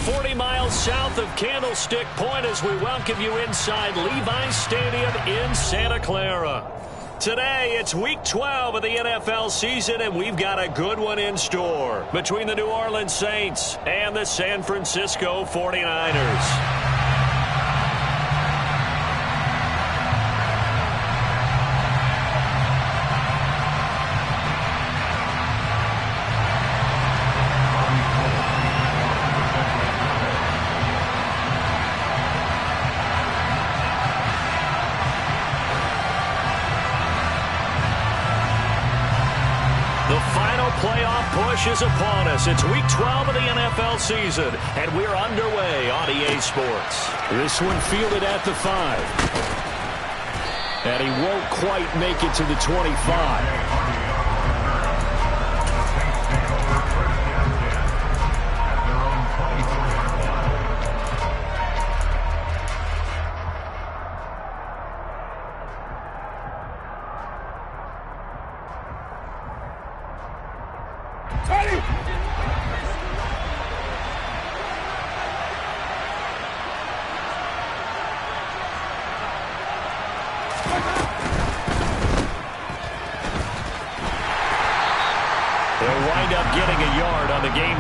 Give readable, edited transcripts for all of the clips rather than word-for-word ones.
40 miles south of Candlestick Point as we welcome you inside Levi's Stadium in Santa Clara. Today, it's Week 12 of the NFL season, and we've got a good one in store between the New Orleans Saints and the San Francisco 49ers. Playoff push is upon us. It's Week 12 of the NFL season, and we're underway on EA Sports. This one fielded at the 5. And he won't quite make it to the 25.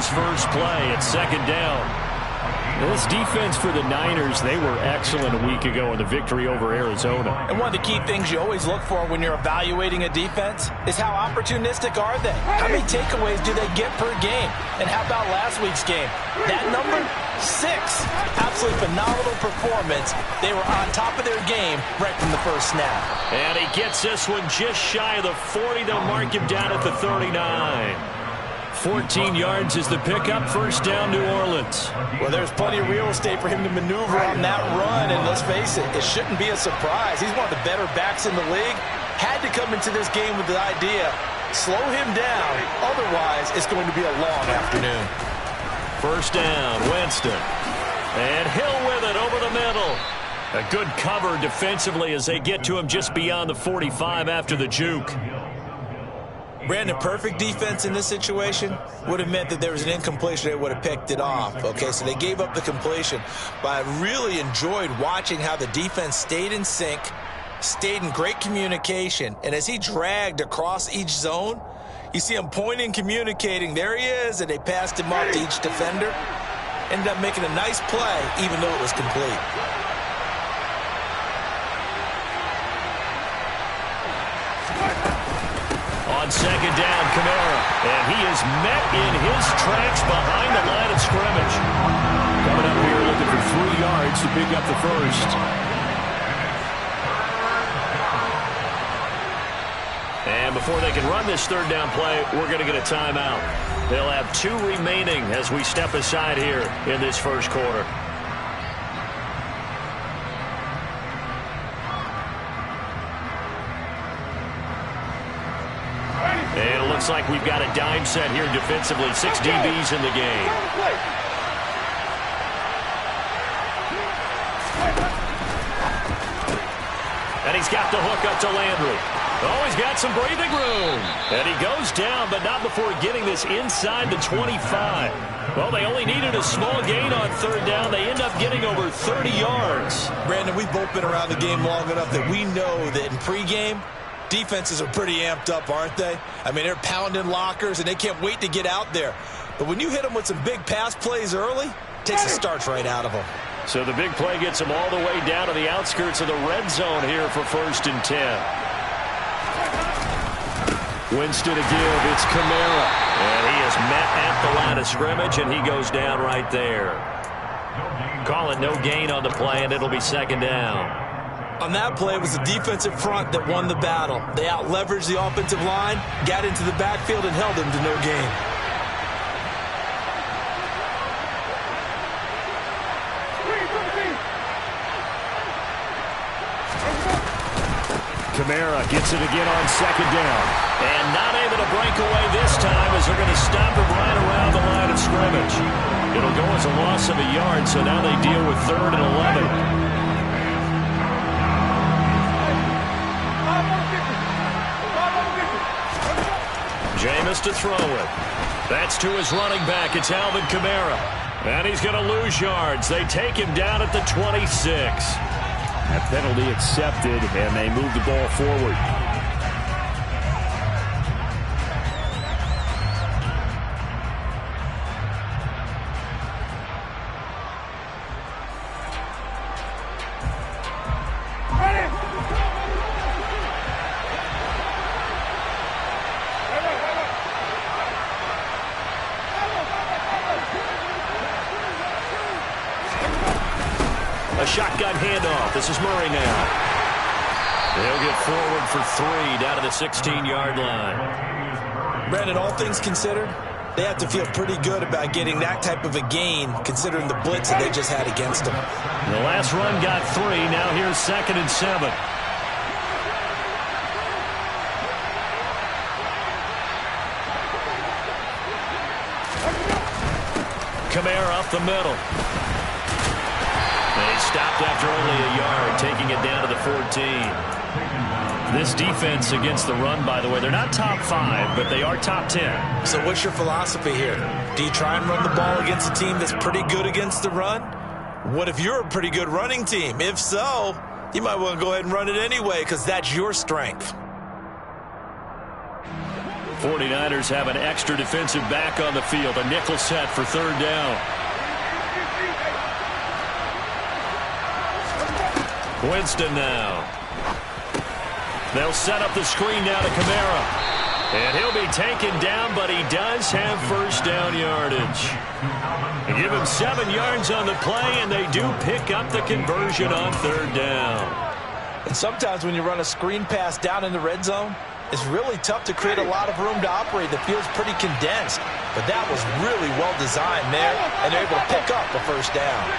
First play at second down. This defense for the Niners, they were excellent a week ago in the victory over Arizona. And one of the key things you always look for when you're evaluating a defense is how opportunistic are they? How many takeaways do they get per game? And how about last week's game? That number? 6. Absolutely phenomenal performance. They were on top of their game right from the first snap. And he gets this one just shy of the 40. They'll mark him down at the 39. 14 yards is the pickup. First down, New Orleans. Well, there's plenty of real estate for him to maneuver on that run, and let's face it, it shouldn't be a surprise. He's one of the better backs in the league. Had to come into this game with the idea, slow him down, otherwise it's going to be a long afternoon. First down, Winston. And Hill with it over the middle. A good cover defensively as they get to him just beyond the 45 after the juke. Brandon, perfect defense in this situation would have meant that there was an incompletion. They would have picked it off. Okay, so they gave up the completion. But I really enjoyed watching how the defense stayed in sync, stayed in great communication. And as he dragged across each zone, you see him pointing, communicating. There he is, and they passed him up to each defender. Ended up making a nice play, even though it was complete. On second down, Kamara, and he is met in his tracks behind the line of scrimmage. Coming up here looking for 3 yards to pick up the first. And before they can run this third down play, we're going to get a timeout. They'll have 2 remaining as we step aside here in this first quarter. And it looks like we've got a dime set here defensively. 6 DBs in the game. And he's got the hook up to Landry. Oh, he's got some breathing room. And he goes down, but not before getting this inside the 25. Well, they only needed a small gain on third down. They end up getting over 30 yards. Brandon, we've both been around the game long enough that we know that in pregame, defenses are pretty amped up, aren't they? I mean, they're pounding lockers, and they can't wait to get out there. But when you hit them with some big pass plays early, it takes the starch right out of them. So the big play gets them all the way down to the outskirts of the red zone here for 1st and 10. Winston to give. It's Kamara. And he is met at the line of scrimmage, and he goes down right there. Call it no gain on the play, and it'll be second down. On that play, it was the defensive front that won the battle. They out-leveraged the offensive line, got into the backfield, and held them to no gain. Kamara gets it again on second down. And not able to break away this time as they're going to stop him right around the line of scrimmage. It'll go as a loss of a yard, so now they deal with 3rd and 11. Jameis to throw it. That's to his running back. It's Alvin Kamara. And he's going to lose yards. They take him down at the 26. That penalty accepted, and they move the ball forward. A shotgun handoff. This is Murray now. They'll get forward for 3 down to the 16-yard line. Brandon, all things considered, they have to feel pretty good about getting that type of a gain considering the blitz that they just had against them. The last run got 3. Now here's 2nd and 7. Kamara up the middle. They stopped after only a yard, taking it down to the 14. This defense against the run, by the way, they're not top 5, but they are top 10. So what's your philosophy here? Do you try and run the ball against a team that's pretty good against the run? What if you're a pretty good running team? If so, you might want to go ahead and run it anyway because that's your strength. 49ers have an extra defensive back on the field. A nickel set for 3rd down. Winston now. They'll set up the screen now to Kamara. And he'll be taken down, but he does have 1st down yardage. Give him 7 yards on the play, and they do pick up the conversion on 3rd down. And sometimes when you run a screen pass down in the red zone, it's really tough to create a lot of room to operate. The field's pretty condensed. But that was really well designed there, and they're able to pick up the 1st down.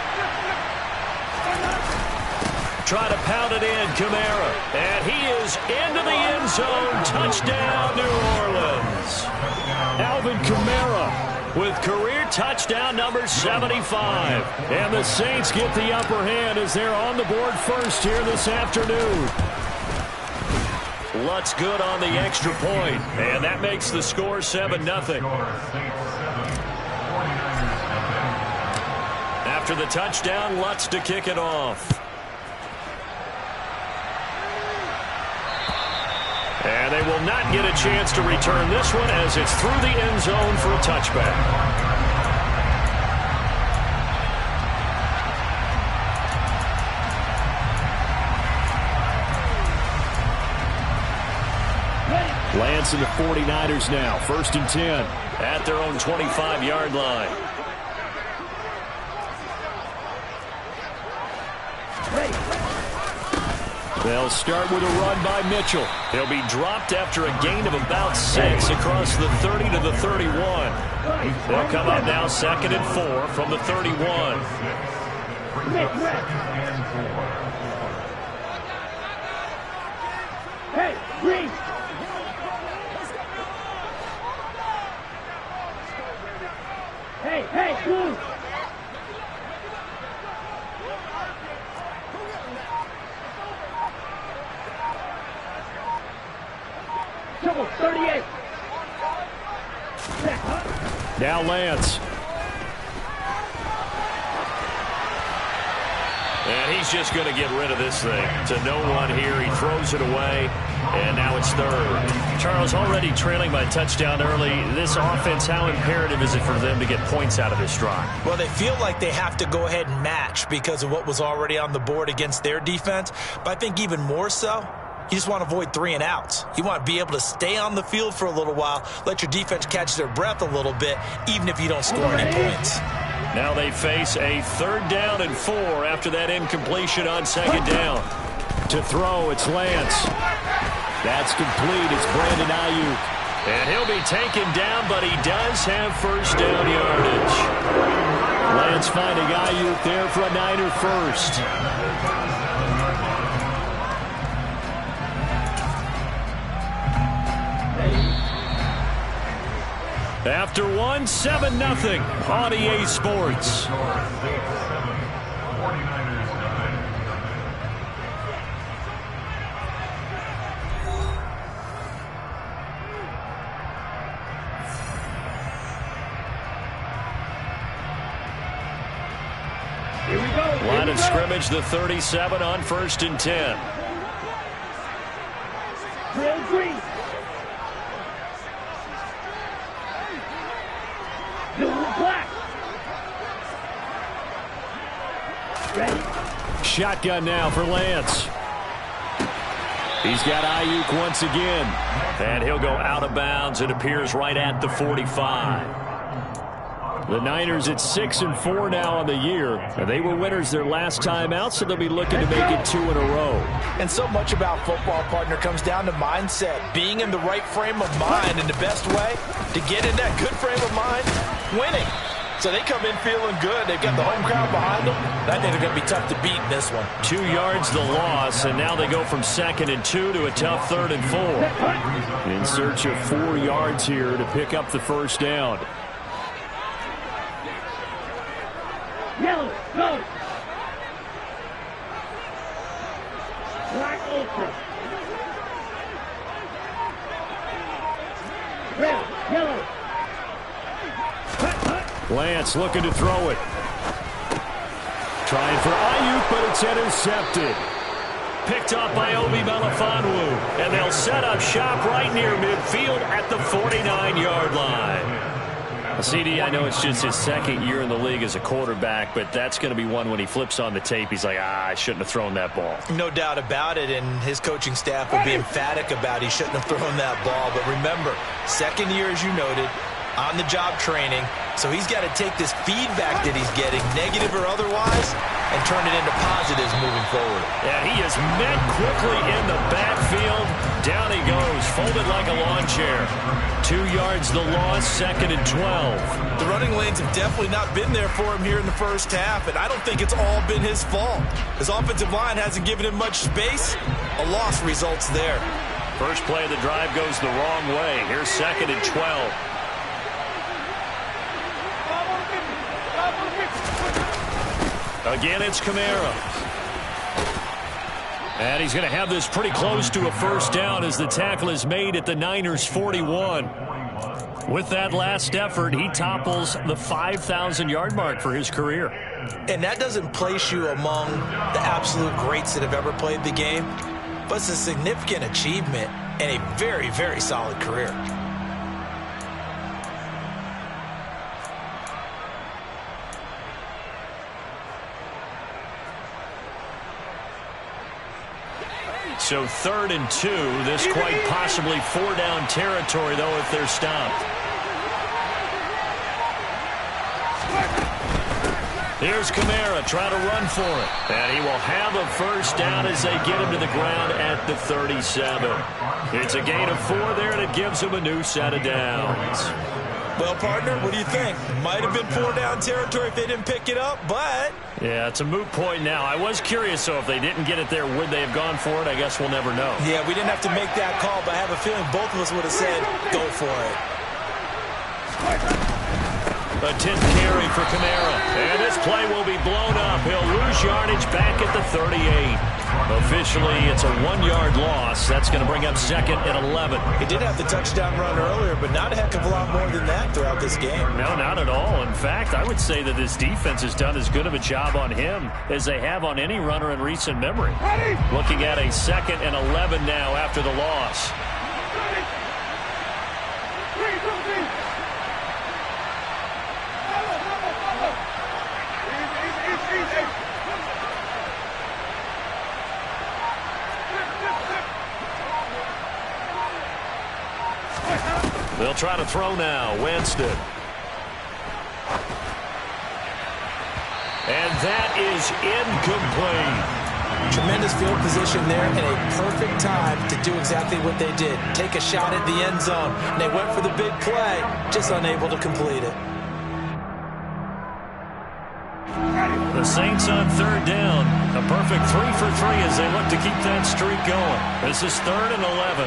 Try to pound it in, Kamara. And he is into the end zone. Touchdown, New Orleans. Alvin Kamara with career touchdown number 75. And the Saints get the upper hand as they're on the board first here this afternoon. Lutz good on the extra point. And that makes the score 7-0. After the touchdown, Lutz to kick it off. And they will not get a chance to return this one as it's through the end zone for a touchback. Lance and the 49ers now. 1st and 10 at their own 25-yard line. They'll start with a run by Mitchell. He'll be dropped after a gain of about 6 across the 30 to the 31. They'll come up now 2nd and 4 from the 31. Hey, Reese! Hey, move! Trouble, 38. Now Lance. And he's just going to get rid of this thing. To no one here. He throws it away. And now it's 3rd. Charles, already trailing by a touchdown early. This offense, how imperative is it for them to get points out of this drive? Well, they feel like they have to go ahead and match because of what was already on the board against their defense. But I think even more so, you just want to avoid 3 and outs. You want to be able to stay on the field for a little while, let your defense catch their breath a little bit, even if you don't score any points. Now they face a 3rd down and 4 after that incompletion on 2nd down. To throw, it's Lance. That's complete. It's Brandon Ayuk. And he'll be taken down, but he does have 1st down yardage. Lance finding Ayuk there for a Niner first. After one, 7-0 on EA Sports. of scrimmage, the 37 on 1st and 10. Trail green. Blue and black. Ready. Shotgun now for Lance. He's got Ayuk once again. And he'll go out of bounds. It appears right at the 45. The Niners at 6-4 now on the year. And they were winners their last time out, so they'll be looking to make it 2 in a row. And so much about football, partner, comes down to mindset. Being in the right frame of mind, and the best way to get in that good frame of mind, winning. So they come in feeling good. They've got the home crowd behind them. I think they're going to be tough to beat in this one. 2 yards the loss, and now they go from 2nd and 2 to a tough 3rd and 4. In search of 4 yards here to pick up the first down. Yellow, go. Black ultra. Red, yellow. Lance looking to throw it. Trying for Ayuk, but it's intercepted. Picked up by Obi Melifonwu. And they'll set up shop right near midfield at the 49-yard line. CD, I know it's just his 2nd year in the league as a quarterback, but that's going to be one when he flips on the tape. He's like, I shouldn't have thrown that ball. No doubt about it, and his coaching staff will be emphatic about he shouldn't have thrown that ball. But remember, 2nd year, as you noted, on-the-job training, so he's got to take this feedback that he's getting, negative or otherwise, and turn it into positives moving forward. Yeah, he is met quickly in the backfield. Down he goes, folded like a lawn chair. 2 yards the loss, 2nd and 12. The running lanes have definitely not been there for him here in the first half, and I don't think it's all been his fault. His offensive line hasn't given him much space. A loss results there. First play of the drive goes the wrong way. Here's 2nd and 12. Again, it's Kamara. And he's going to have this pretty close to a first down as the tackle is made at the Niners' 41. With that last effort, he topples the 5,000-yard mark for his career. And that doesn't place you among the absolute greats that have ever played the game, but it's a significant achievement and a very, very solid career. So 3rd and 2. This quite possibly 4-down territory, though, if they're stopped. Here's Kamara trying to run for it. And he will have a first down as they get him to the ground at the 37. It's a gain of 4 there, and it gives him a new set of downs. Well, partner, what do you think? Might have been 4-down territory if they didn't pick it up, but... Yeah, it's a moot point now. I was curious, so if they didn't get it there, would they have gone for it? I guess we'll never know. Yeah, we didn't have to make that call, but I have a feeling both of us would have said, go for it. A 10th carry for Kamara. And this play will be blown up. He'll lose yardage back at the 38. Officially, it's a 1-yard loss. That's going to bring up 2nd and 11. He did have the touchdown run earlier, but not a heck of a lot more than that throughout this game. No, not at all. In fact, I would say that this defense has done as good of a job on him as they have on any runner in recent memory. Looking at a 2nd and 11 now after the loss. They'll try to throw now. Winston. And that is incomplete. Tremendous field position there and a perfect time to do exactly what they did. Take a shot at the end zone. And they went for the big play, just unable to complete it. The Saints on 3rd down. A perfect 3 for 3 as they look to keep that streak going. This is 3rd and 11.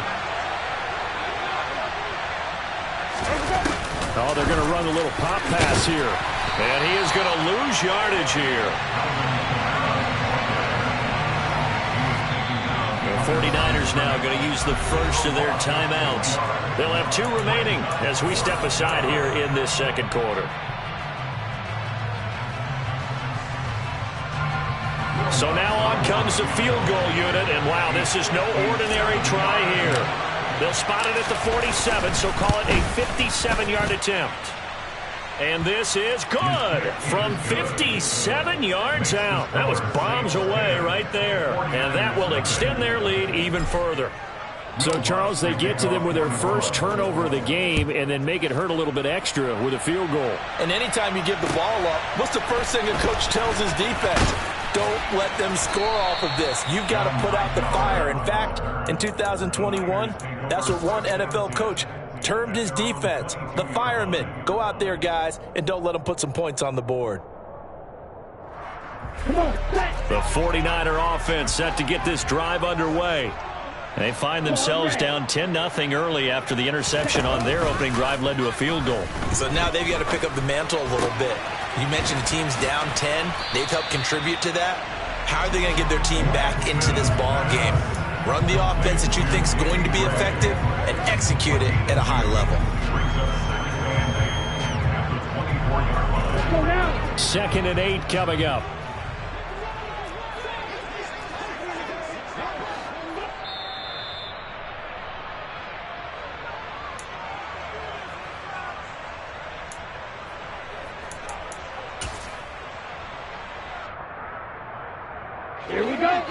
Oh, they're going to run a little pop pass here. And he is going to lose yardage here. The 49ers now going to use the first of their timeouts. They'll have 2 remaining as we step aside here in this 2nd quarter. So now on comes the field goal unit, and wow, this is no ordinary try here. They'll spot it at the 47, so call it a 57-yard attempt. And this is good from 57 yards out. That was bombs away right there, and that will extend their lead even further. So, Charles, they get to them with their first turnover of the game and then make it hurt a little bit extra with a field goal. And anytime you give the ball up, what's the first thing a coach tells his defense? Don't let them score off of this. You've got to put out the fire. In fact, in 2021, that's what one NFL coach termed his defense, the firemen. Go out there, guys, and don't let them put some points on the board. The 49er offense set to get this drive underway. They find themselves down 10-0 early after the interception on their opening drive led to a field goal. So now they've got to pick up the mantle a little bit. You mentioned the team's down 10. They've helped contribute to that. How are they going to get their team back into this ball game? Run the offense that you think is going to be effective and execute it at a high level. 2nd and 8 coming up. Here we go.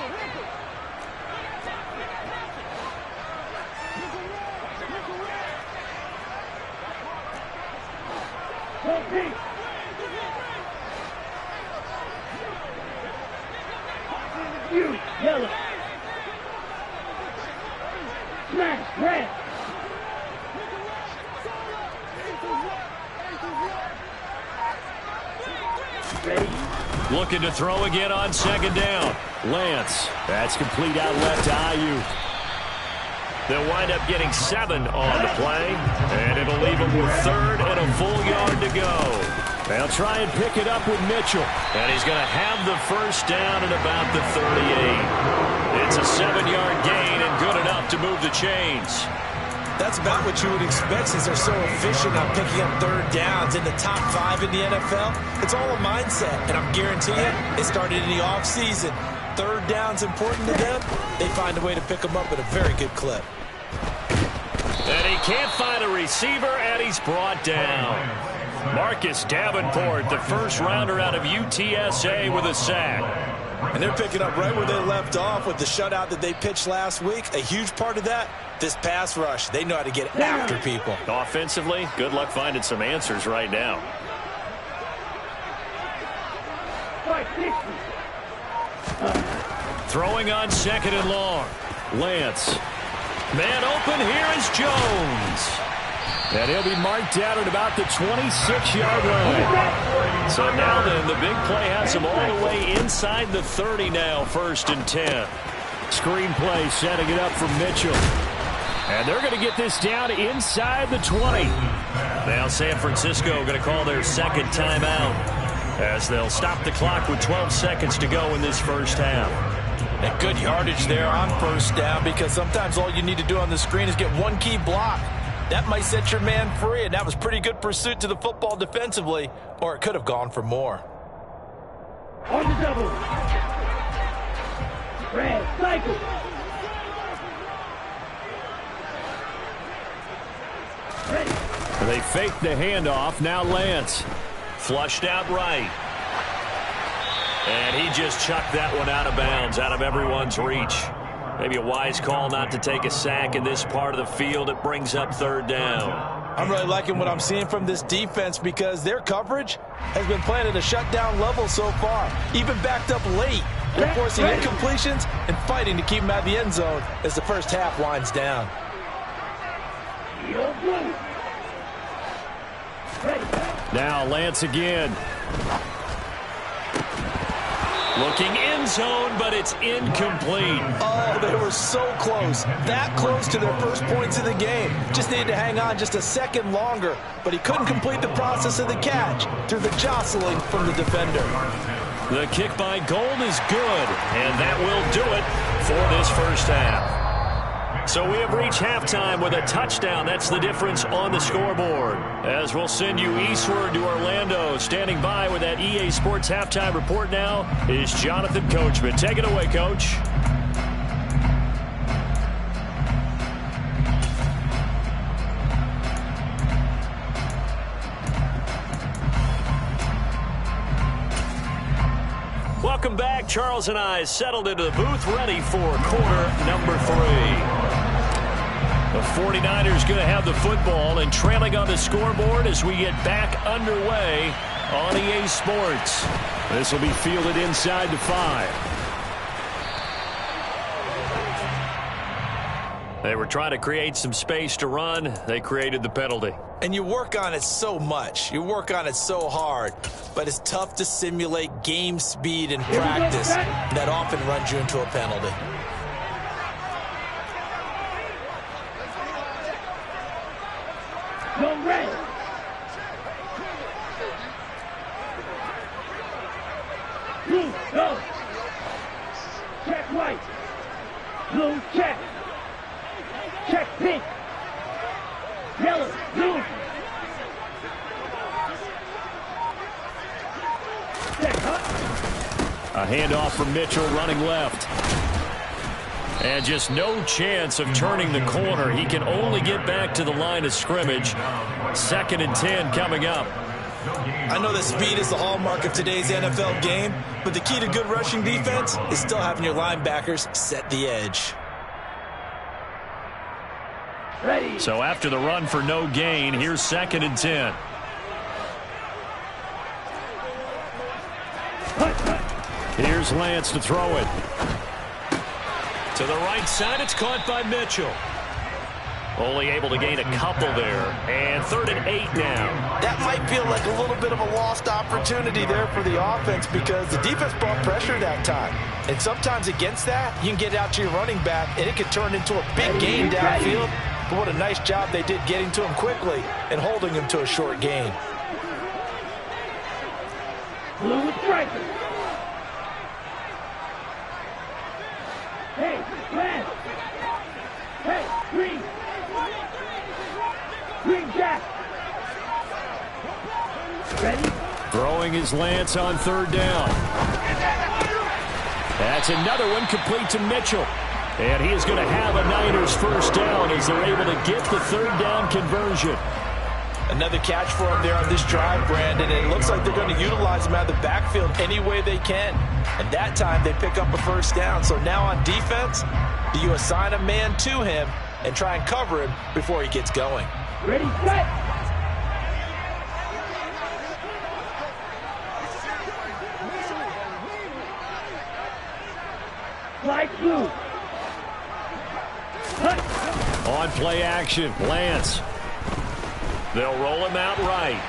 You, yellow. Smash, red. Ready? Looking to throw again on 2nd down. Lance. That's complete out left to Ayuk. They'll wind up getting 7 on the play, and it'll leave them with 3rd and a full yard to go. They'll try and pick it up with Mitchell. And he's going to have the first down at about the 38. It's a 7-yard gain and good enough to move the chains. That's about what you would expect since they're so efficient on picking up 3rd downs in the top 5 in the NFL. It's all a mindset, and I'm guaranteeing you, it started in the offseason. 3rd down's important to them. They find a way to pick them up at a very good clip. And he can't find a receiver, and he's brought down. Marcus Davenport, the first rounder out of UTSA, with a sack. And they're picking up right where they left off with the shutout that they pitched last week. A huge part of that, this pass rush. They know how to get after people. Offensively, good luck finding some answers right now. Throwing on 2nd and long. Lance. Man open, here is Jones. And he'll be marked out at about the 26-yard line. So now then, the big play has him all the way inside the 30 now, 1st and 10. Screen play setting it up for Mitchell. And they're going to get this down inside the 20. Now San Francisco going to call their 2nd timeout as they'll stop the clock with 12 seconds to go in this first half. And good yardage there on 1st down, because sometimes all you need to do on the screen is get one key block. That might set your man free, and that was pretty good pursuit to the football defensively, or it could have gone for more. On the double. Red, cycle. Ready. They fake the handoff. Now Lance. Flushed out right. And he just chucked that one out of bounds, out of everyone's reach. Maybe a wise call not to take a sack in this part of the field. It brings up 3rd down. I'm really liking what I'm seeing from this defense, because their coverage has been playing at a shutdown level so far. Even backed up late. They're forcing incompletions and fighting to keep them out of the end zone as the first half winds down. Now Lance again. Looking end zone, but it's incomplete. Oh, they were so close. That close to their first points of the game. Just needed to hang on just a second longer, but he couldn't complete the process of the catch through the jostling from the defender. The kick by Gold is good, and that will do it for this first half. So we have reached halftime with a touchdown. That's the difference on the scoreboard. As we'll send you eastward to Orlando. Standing by with that EA Sports halftime report now is Jonathan Coachman. Take it away, Coach. Welcome back. Charles and I settled into the booth, ready for quarter number 3. The 49ers going to have the football and trailing on the scoreboard as we get back underway on EA Sports. This will be fielded inside the 5. They were trying to create some space to run. They created the penalty. And you work on it so much. You work on it so hard. But it's tough to simulate game speed in practice. That often runs you into a penalty. Go red. Blue, go. Check white. Blue, check. Check pink. Yellow, blue. Check hot. A handoff from Mitchell running left. And just no chance of turning the corner. He can only get back to the line of scrimmage. 2nd and 10 coming up. I know that speed is the hallmark of today's NFL game, but the key to good rushing defense is still having your linebackers set the edge. Ready. So after the run for no gain, here's 2nd and 10. Here's Lance to throw it. To the right side, it's caught by Mitchell. Only able to gain a couple there. And 3rd and 8 now. That might feel like a little bit of a lost opportunity there for the offense because the defense brought pressure that time. And sometimes against that, you can get out to your running back, and it could turn into a big gain downfield. But what a nice job they did getting to him quickly and holding him to a short gain. Blue striker. Hey, Lance. Hey, green. Green Jack. Ready? Throwing his Lance on 3rd down. That's another one complete to Mitchell. And he is going to have a Niners first down as they're able to get the 3rd down conversion. Another catch for him there on this drive, Brandon. And it looks like they're going to utilize him out of the backfield any way they can. And that time they pick up a first down. So now on defense, do you assign a man to him and try and cover him before he gets going? Ready, set. Light blue. On play action, Lance. They'll roll him out right.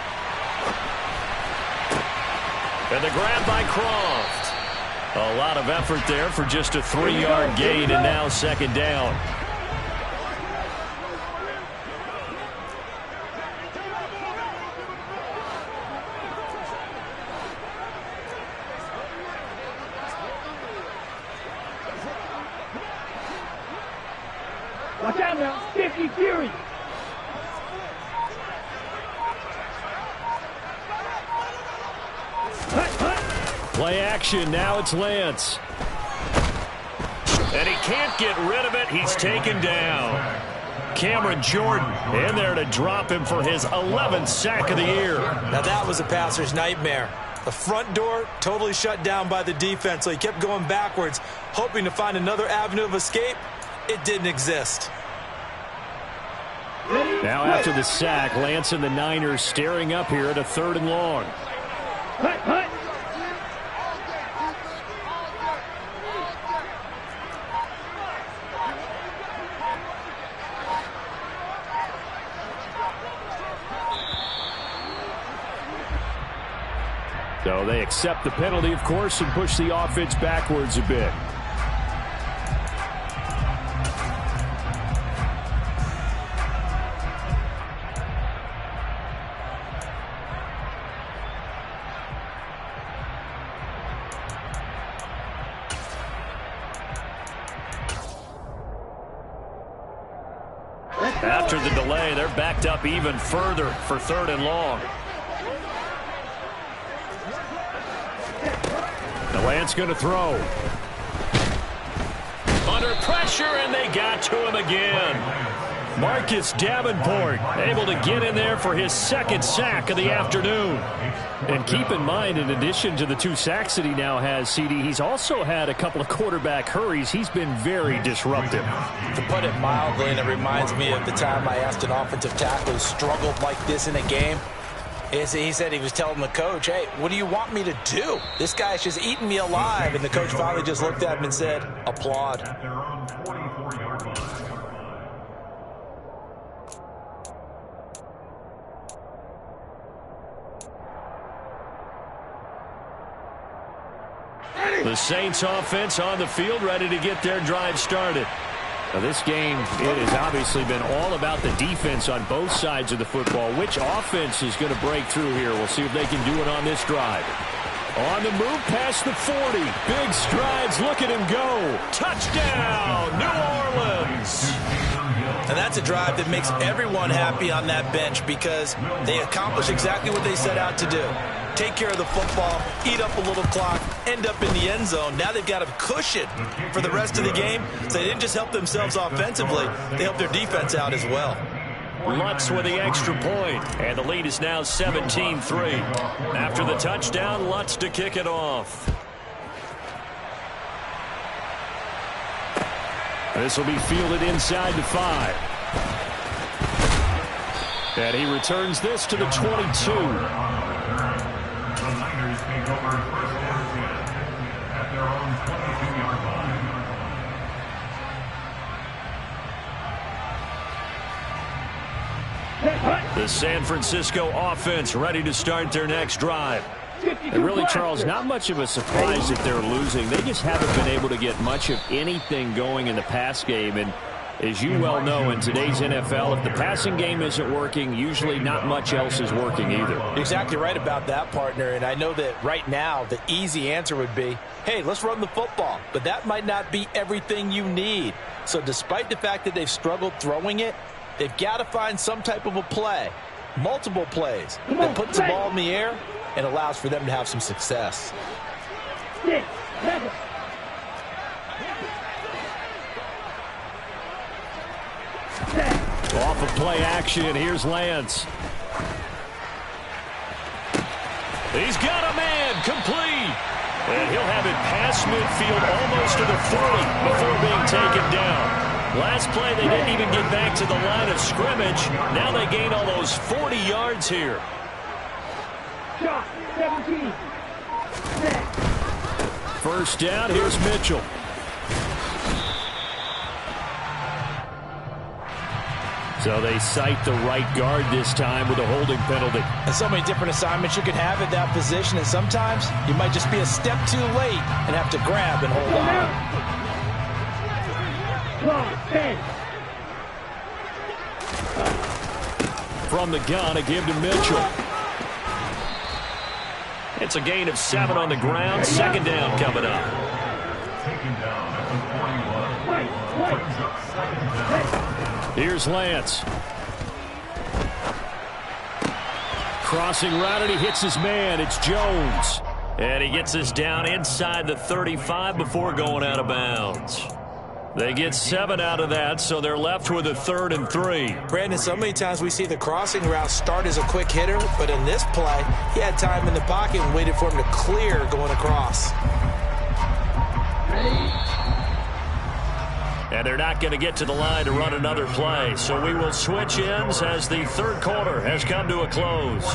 And the grab by Croft. A lot of effort there for just a 3-yard gain, and now 2nd down. Watch out now, 50 Fury. Play action, now it's Lance. And he can't get rid of it. He's taken down. Cameron Jordan in there to drop him for his 11th sack of the year. Now that was a passer's nightmare. The front door totally shut down by the defense, so he kept going backwards, hoping to find another avenue of escape. It didn't exist. Now after the sack, Lance and the Niners staring up here at a 3rd and long. Hut, hut. So they accept the penalty, of course, and push the offense backwards a bit. After the delay, they're backed up even further for 3rd and long. The Lance going to throw. Under pressure, and they got to him again. Marcus Davenport able to get in there for his 2nd sack of the afternoon. And keep in mind, in addition to the 2 sacks that he now has, CD, he's also had a couple of quarterback hurries. He's been very disruptive. To put it mildly, and it reminds me of the time I asked an offensive tackle who struggled like this in a game. He said he was telling the coach, hey, what do you want me to do? This guy's just eating me alive. And the coach finally just looked at him and said, applaud. The Saints offense on the field, ready to get their drive started. Now this game, it has obviously been all about the defense on both sides of the football. Which offense is going to break through here? We'll see if they can do it on this drive. On the move past the 40. Big strides. Look at him go. Touchdown, New Orleans. And that's a drive that makes everyone happy on that bench because they accomplish exactly what they set out to do. Take care of the football, eat up a little clock, end up in the end zone. Now they've got a cushion for the rest of the game. So they didn't just help themselves offensively, they helped their defense out as well. Lutz with the extra point, and the lead is now 17-3. After the touchdown, Lutz to kick it off. This will be fielded inside the 5. And he returns this to the 22. The San Francisco offense ready to start their next drive. And really, Charles, not much of a surprise that they're losing. They just haven't been able to get much of anything going in the pass game. And as you well know, in today's NFL, if the passing game isn't working, usually not much else is working either. You're exactly right about that, partner. And I know that right now the easy answer would be, hey, let's run the football. But that might not be everything you need. So despite the fact that they've struggled throwing it, they've got to find some type of a play, multiple plays, that puts the ball in the air and allows for them to have some success. 6, 7. Off of play action, here's Lance. He's got a man, complete. And he'll have it past midfield almost to the 40 before being taken down. Last play, they didn't even get back to the line of scrimmage. Now they gain all those 40 yards here. Shot, 17. First down, here's Mitchell. So they cite the right guard this time with a holding penalty. And so many different assignments you can have at that position, and sometimes you might just be a step too late and have to grab and hold on. From the gun, a give to Mitchell. It's a gain of 7 on the ground. 2nd down coming up. Here's Lance. Crossing route, and he hits his man. It's Jones. And he gets us down inside the 35 before going out of bounds. They get 7 out of that, so they're left with a 3rd and 3. Brandon, so many times we see the crossing route start as a quick hitter, but in this play, he had time in the pocket and waited for him to clear going across. And they're not going to get to the line to run another play, so we will switch ends as the 3rd quarter has come to a close.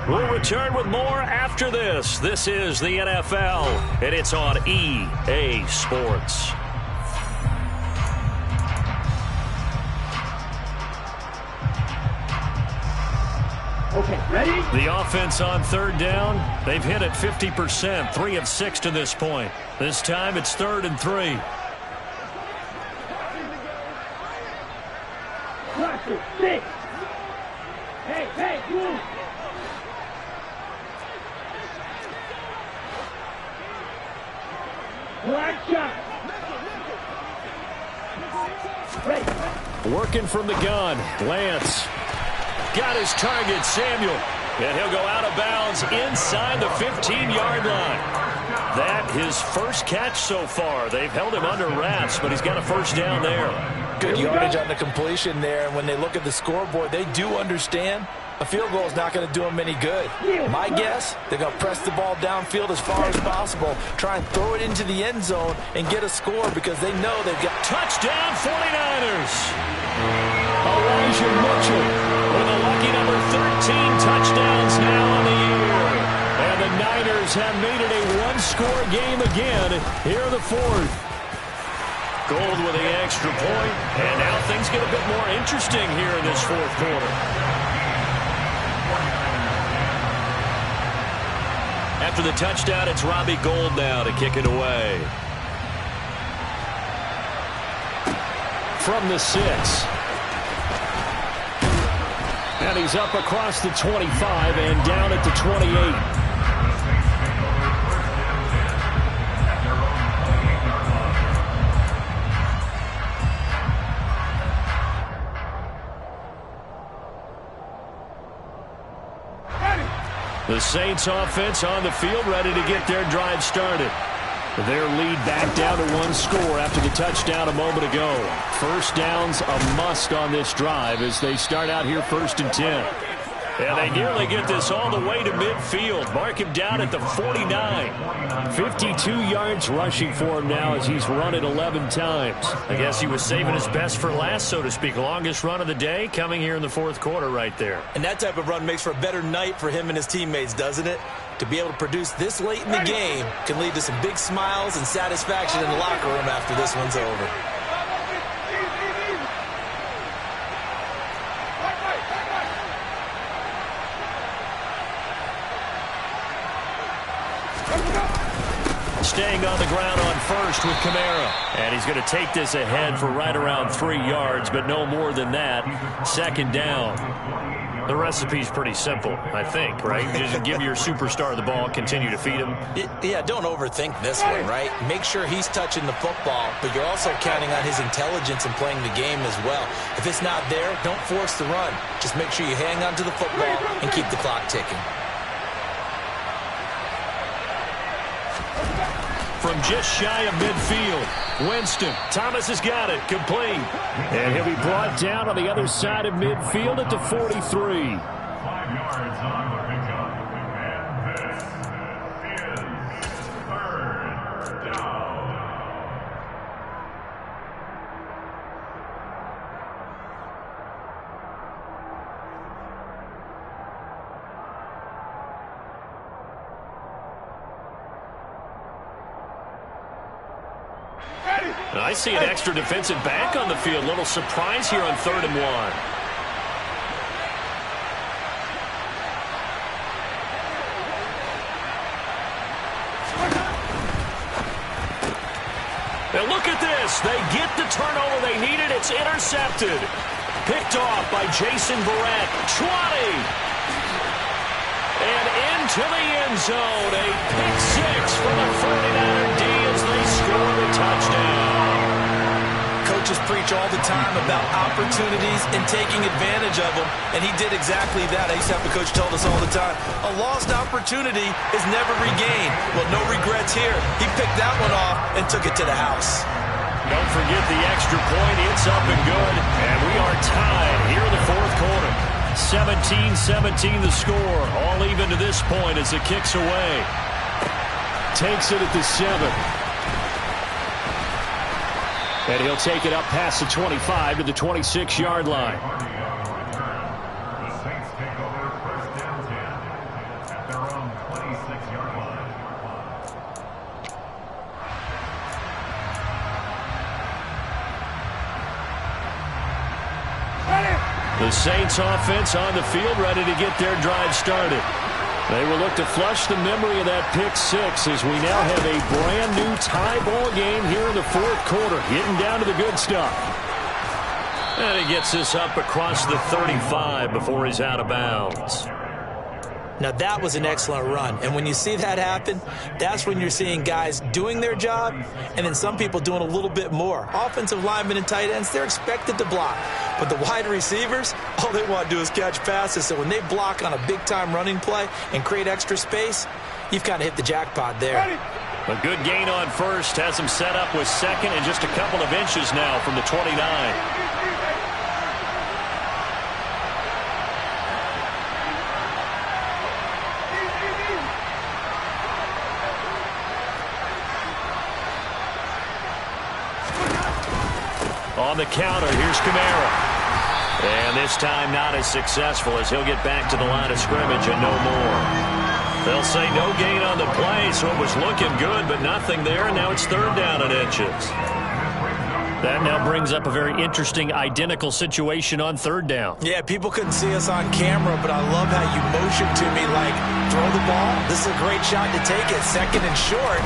We'll return with more after this. This is the NFL, and it's on EA Sports. Okay, ready? The offense on 3rd down, they've hit it 50%, 3 of 6 to this point. This time it's 3rd and 3. Cluster, 6. Hey, move. Black shot. Ready. Working from the gun. Lance. Got his target, Samuel. And he'll go out of bounds inside the 15-yard line. That his first catch so far. They've held him under wraps, but he's got a first down there. Good yardage on the completion there. And when they look at the scoreboard, they do understand a field goal is not going to do them any good. My guess, they're going to press the ball downfield as far as possible, try and throw it into the end zone and get a score because they know they've got... Touchdown 49ers. Elijah Mitchell with a lucky number 13 touchdowns now on the year. And the Niners have made it a one-score game again here in the fourth. Gold with the extra point, and now things get a bit more interesting here in this fourth quarter. After the touchdown, it's Robbie Gould now to kick it away. From the 6. And he's up across the 25 and down at the 28. The Saints offense on the field, ready to get their drive started. Their lead back down to one score after the touchdown a moment ago. First down's a must on this drive as they start out here 1st and 10. And they nearly get this all the way to midfield. Mark him down at the 49. 52 yards rushing for him now as he's run it 11 times. I guess he was saving his best for last, so to speak. Longest run of the day coming here in the fourth quarter right there. And that type of run makes for a better night for him and his teammates, doesn't it? To be able to produce this late in the game can lead to some big smiles and satisfaction in the locker room after this one's over. Staying on the ground on first with Kamara. And he's going to take this ahead for right around 3 yards, but no more than that. 2nd down. The recipe's pretty simple, I think, right? Just give your superstar the ball, continue to feed him. Yeah, don't overthink this one, right? Make sure he's touching the football, but you're also counting on his intelligence and playing the game as well. If it's not there, don't force the run. Just make sure you hang on to the football and keep the clock ticking. From just shy of midfield, Winston. Thomas has got it, complete. And he'll be brought down on the other side of midfield at the 43. 5 yards on the pickup, and this is 3rd down. I see an extra defensive back on the field. Little surprise here on 3rd and 1. Now look at this. They get the turnover they needed. It's intercepted. Picked off by Jason Verrett. 20. And into the end zone. A pick 6 for the 49er D as they score the touchdown. Coaches preach all the time about opportunities and taking advantage of them, and he did exactly that. I used to have a coach tell us all the time, a lost opportunity is never regained. Well, no regrets here. He picked that one off and took it to the house. Don't forget the extra point. It's up and good, and we are tied here in the fourth quarter. 17-17 the score, all even to this point as it kicks away. Takes it at the 7. And he'll take it up past the 25 to the 26-yard line. The Saints take over 1st and 10 at their own 26-yard line. The Saints offense on the field ready to get their drive started. They will look to flush the memory of that pick 6 as we now have a brand new tie ball game here in the fourth quarter, getting down to the good stuff. And he gets this up across the 35 before he's out of bounds. Now, that was an excellent run. And when you see that happen, that's when you're seeing guys doing their job and then some people doing a little bit more. Offensive linemen and tight ends, they're expected to block. But the wide receivers, all they want to do is catch passes. So when they block on a big-time running play and create extra space, you've kind of hit the jackpot there. A good gain on first has him set up with second and just a couple of inches now from the 29. On the counter, here's Kamara. And this time not as successful as he'll get back to the line of scrimmage and no more. They'll say no gain on the play, so it was looking good, but nothing there, and now it's third down and inches. That now brings up a very interesting identical situation on third down. Yeah, people couldn't see us on camera, but I love how you motioned to me like, throw the ball. This is a great shot to take it. Second and short.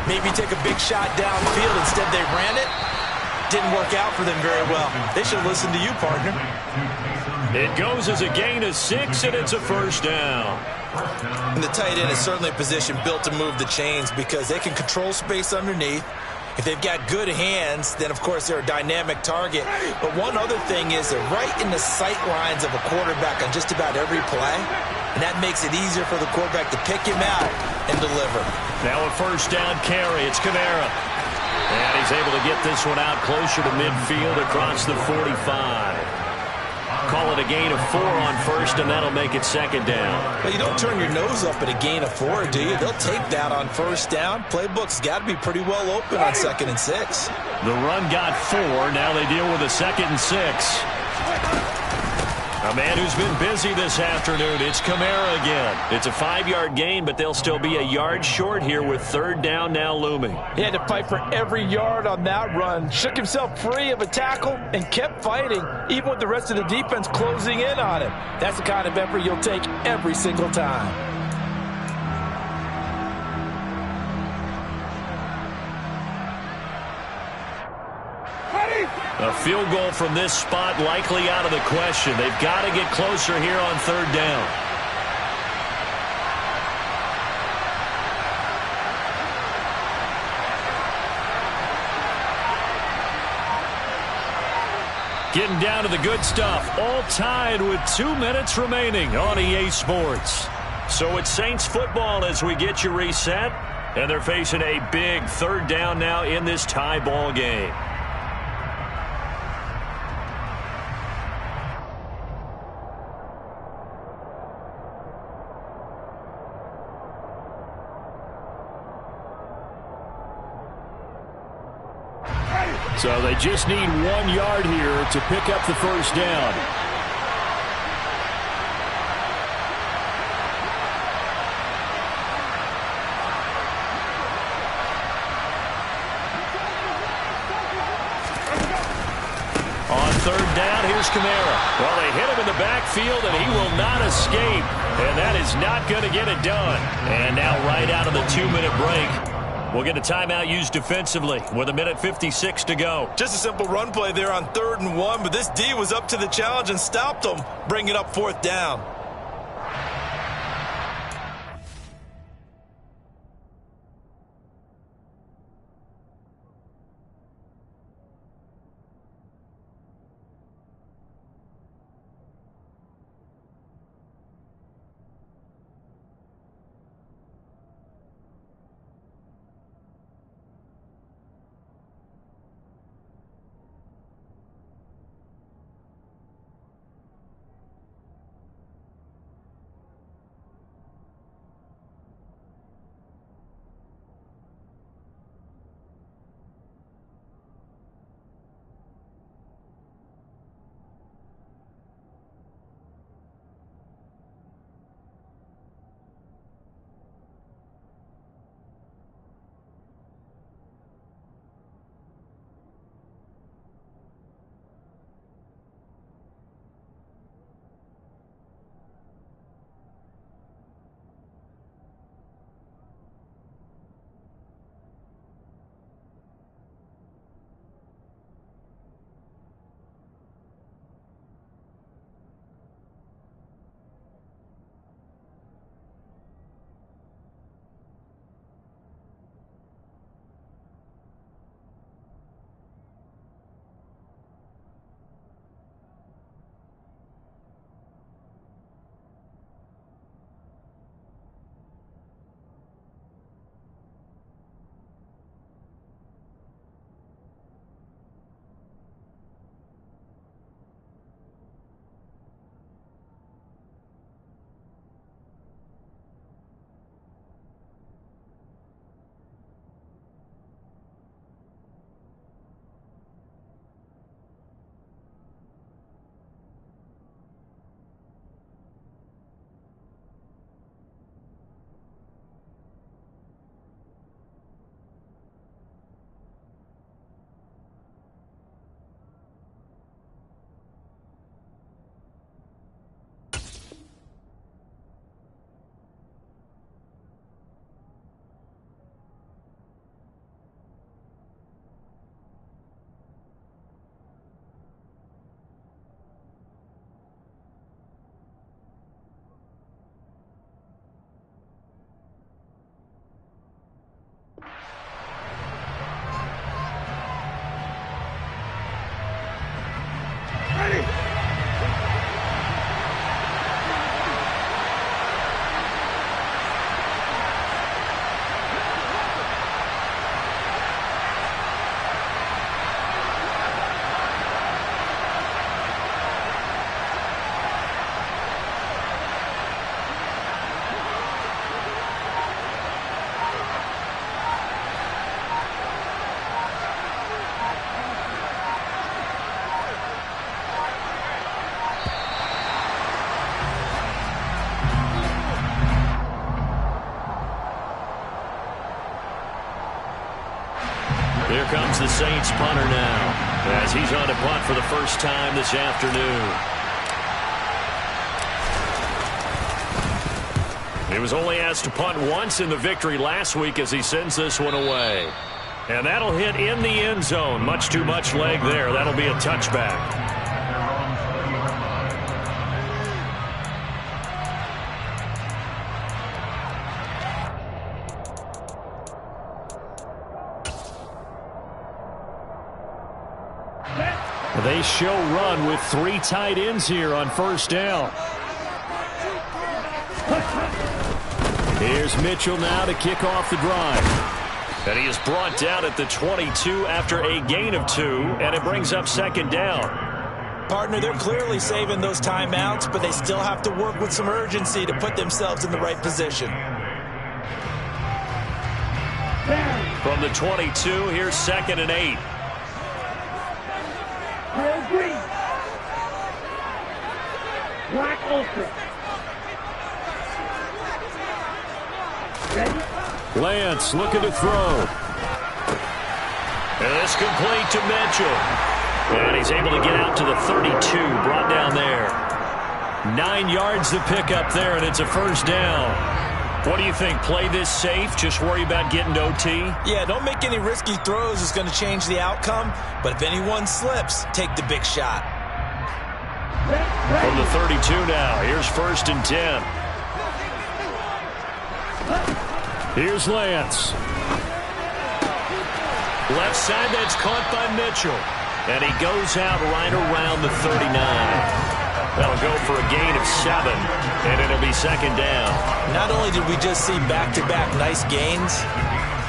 Maybe take a big shot downfield. Instead, they ran it. Didn't work out for them very well. They should listen to you, partner. It goes as a gain of 6, and it's a first down. And the tight end is certainly a position built to move the chains because they can control space underneath. If they've got good hands, then, of course, they're a dynamic target. But one other thing is they're right in the sight lines of a quarterback on just about every play, and that makes it easier for the quarterback to pick him out and deliver. Now a first down carry. It's Kamara. And he's able to get this one out closer to midfield across the 45. Call it a gain of 4 on first, and that'll make it second down. Well, you don't turn your nose up at a gain of 4, do you? They'll take that on first down. Playbook's got to be pretty well open on 2nd and 6. The run got 4. Now they deal with a 2nd and 6. A man who's been busy this afternoon. It's Kamara again. It's a 5-yard gain, but they'll still be a yard short here with third down now looming. He had to fight for every yard on that run. Shook himself free of a tackle and kept fighting, even with the rest of the defense closing in on him. That's the kind of effort you'll take every single time. A field goal from this spot likely out of the question. They've got to get closer here on third down. Getting down to the good stuff. All tied with 2 minutes remaining on EA Sports. So it's Saints football as we get you reset. And they're facing a big third down now in this tie ball game. So they just need 1 yard here to pick up the first down. On third down, here's Kamara. Well, they hit him in the backfield, and he will not escape. And that is not going to get it done. And now right out of the 2-minute break, we'll get a timeout used defensively with 1:56 to go. Just a simple run play there on 3rd and 1, but this D was up to the challenge and stopped them, bringing up 4th down. Saints punter now, as he's on to punt for the first time this afternoon. He was only asked to punt once in the victory last week as he sends this one away. And that'll hit in the end zone. Much too much leg there. That'll be a touchback. They show run with 3 tight ends here on first down. Here's Mitchell now to kick off the drive. And he is brought down at the 22 after a gain of 2, and it brings up second down. Partner, they're clearly saving those timeouts, but they still have to work with some urgency to put themselves in the right position. From the 22, here's 2nd and 8. Green. Black Ultra. Ready? Lance looking to throw. And it's complete to Mitchell. And he's able to get out to the 32, brought down there. 9 yards to pick up there, and it's a first down. What do you think? Play this safe? Just worry about getting to OT? Yeah, don't make any risky throws. It's going to change the outcome. But if anyone slips, take the big shot. From the 32 now, here's 1st and 10. Here's Lance. Left side, that's caught by Mitchell. And he goes out right around the 39. That'll go for a gain of 7, and it'll be second down. Not only did we just see back-to-back nice gains,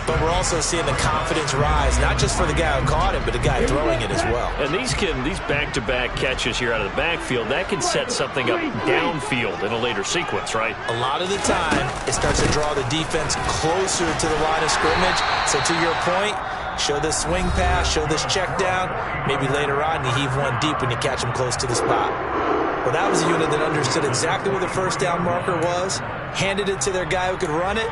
but we're also seeing the confidence rise, not just for the guy who caught it, but the guy throwing it as well. And these back-to-back catches here out of the backfield, that can set something up downfield in a later sequence, right? A lot of the time, it starts to draw the defense closer to the line of scrimmage. So to your point, show this swing pass, show this check down. Maybe later on, you heave one deep when you catch him close to the spot. Well, that was a unit that understood exactly where the first down marker was, handed it to their guy who could run it,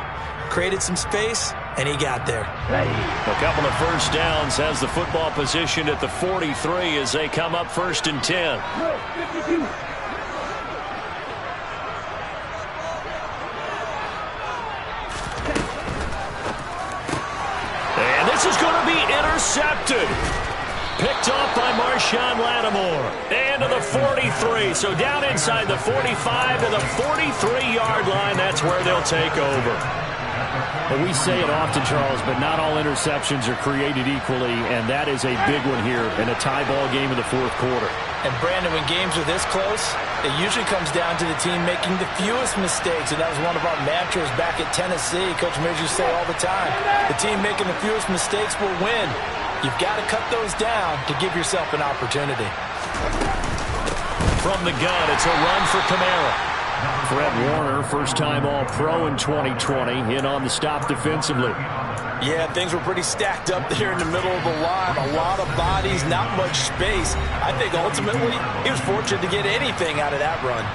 created some space, and he got there. A couple of first downs has the football position at the 43 as they come up 1st and 10. And this is going to be intercepted. Picked off by Marshawn Lattimore. And to the 43. So down inside the 45 to the 43-yard line. That's where they'll take over. Well, we say it often, Charles, but not all interceptions are created equally, and that is a big one here in a tie ball game in the 4th quarter. And Brandon, when games are this close, it usually comes down to the team making the fewest mistakes, and that was one of our mantras back at Tennessee. Coach Midge used to say all the time, the team making the fewest mistakes will win. You've got to cut those down to give yourself an opportunity. From the gun, it's a run for Kamara. Fred Warner, first-time All-Pro in 2020, in on the stop defensively. Yeah, things were pretty stacked up there in the middle of the line. A lot of bodies, not much space. I think ultimately he was fortunate to get anything out of that run.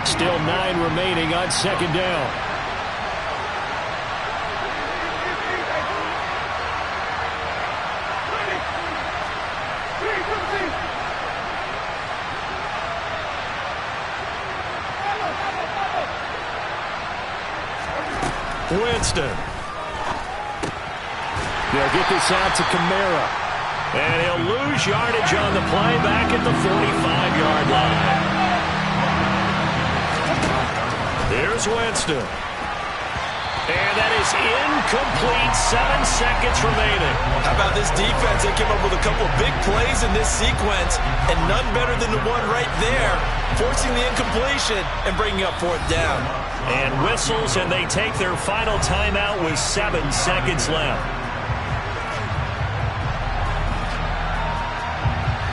Still 9 remaining on second down. Winston. They'll get this out to Kamara. And he'll lose yardage on the play back at the 45-yard line. Here's Winston. And that is incomplete. 7 seconds remaining. How about this defense? They came up with a couple big plays in this sequence, and none better than the one right there, forcing the incompletion and bringing up 4th down. And whistles, and they take their final timeout with 7 seconds left.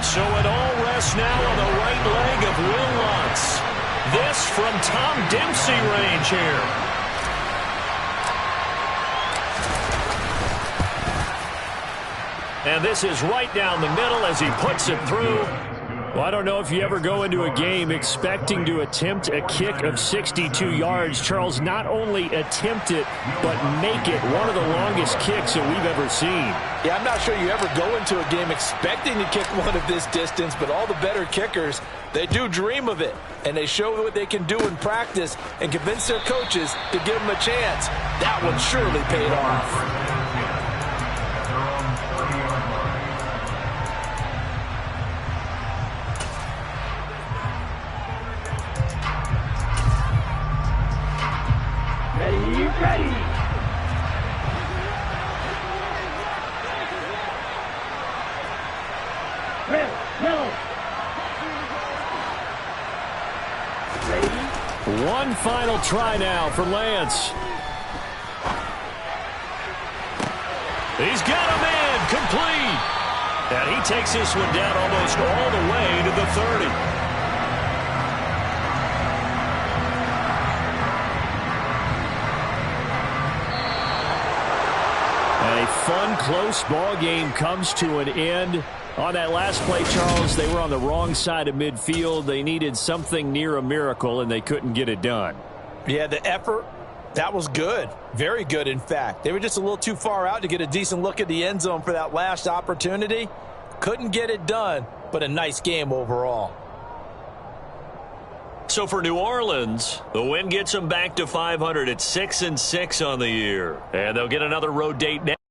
So it all rests now on the right leg of Will Lutz. This from Tom Dempsey range here. And this is right down the middle as he puts it through. Well, I don't know if you ever go into a game expecting to attempt a kick of 62 yards. Charles, not only attempt it, but make it one of the longest kicks that we've ever seen. Yeah, I'm not sure you ever go into a game expecting to kick one of this distance, but all the better kickers, they do dream of it. And they show what they can do in practice and convince their coaches to give them a chance. That one surely paid off. Ready. Red, yellow. Ready. One final try now for Lance. He's got a man complete. And he takes this one down almost all the way to the 30. A fun, close ball game comes to an end. On that last play, Charles, they were on the wrong side of midfield. They needed something near a miracle, and they couldn't get it done. Yeah, the effort, that was good. Very good, in fact. They were just a little too far out to get a decent look at the end zone for that last opportunity. Couldn't get it done, but a nice game overall. So for New Orleans, the win gets them back to 500 at 6-6 on the year. And they'll get another road date next.